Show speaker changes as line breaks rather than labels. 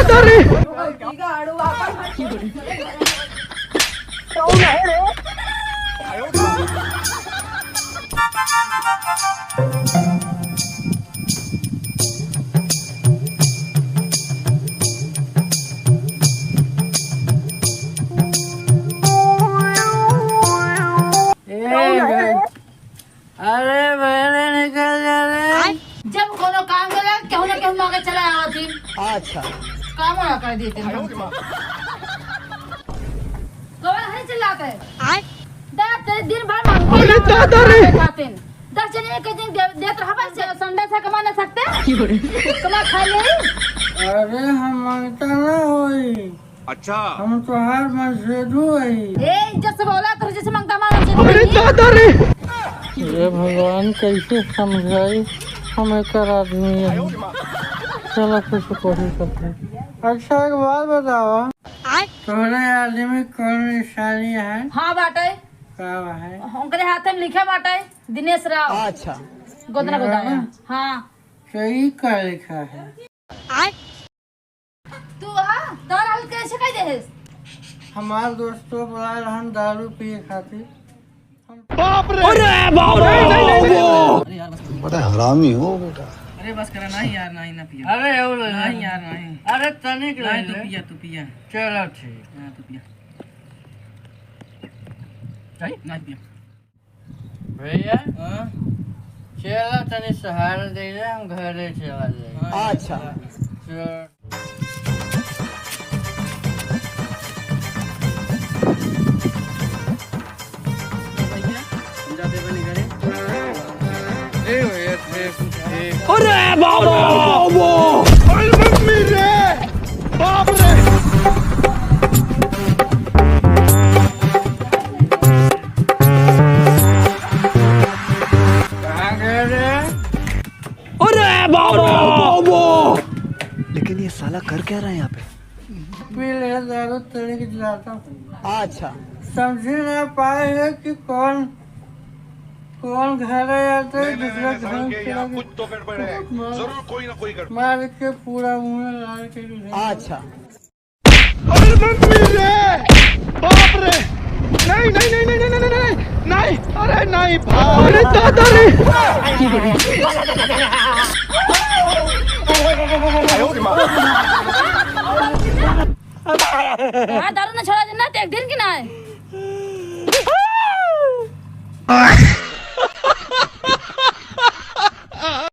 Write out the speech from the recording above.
दादा रे
अरे मैंने निकल जा रहे
जब कोनो काम करा केहू ना केहू मौके चला आवती
अच्छा
काम ना कर देते कौन है चिल्लाते दांत दिन भर मांगते
अरे दादा रे
10 जने के दिन देत रहबा से संडे से कमा ना सकते कमा खा ले
अरे हम मांगता ना होई
अच्छा
हम तो हर मस्जिदू है
ए इज्जत से बोला तो जैसे मांगता मांग
अरे दादा रे
ये भगवान कैसे समझाई हम एक आदमी है चलो कुछ कोशिश करते हैं। अच्छा एक बात बताओ तुम्हारे आदमी कौन निशानी है
हां बाटे
क्या है
उनके हाथ में लिखे बाटे दिनेश राव
अच्छा
गोदना गोदाया हां
सही का लिखा है
तू आ दाल हल कैसे कह दे
हमारे दोस्तों बुला हम दारू पिए खातिर
बाप रे अरे बाप रे
बड़ा हरामी हो बेटा।
अरे बस करा नहीं यार नहीं ना पिया
अरे
नहीं यार नहीं
अरे तनिक
नहीं तू पिया
चलो ठीक
हाँ तू पिया नहीं नहीं पिया
भैया चलो तनी सहारा दे दे हम घरे चला जाए
अच्छा
चलो
भैया तुम जाते बने घरे
अरे बाबा अरे मम्मी रे बाप रे
कहाँ गए रे
अरे बाबा
लेकिन ये साला कर क्या रहा है यहाँ पे?
पी ले दारू तनिक जाता हूँ
अच्छा
समझ ना पाए है कि कौन कौन घर आता है दूसरा घर चला
कुछ तो गड़बड़ है जरूर कोई ना कोई गड़बड़
मार के पूरा मुंह लाल के
अच्छा
अरे मम्मी रे बाप रे नहीं नहीं नहीं नहीं नहीं नहीं नहीं नहीं अरे नहीं अरे दादा रे
हां दारू ना छोड़ा देना एक दिन की ना है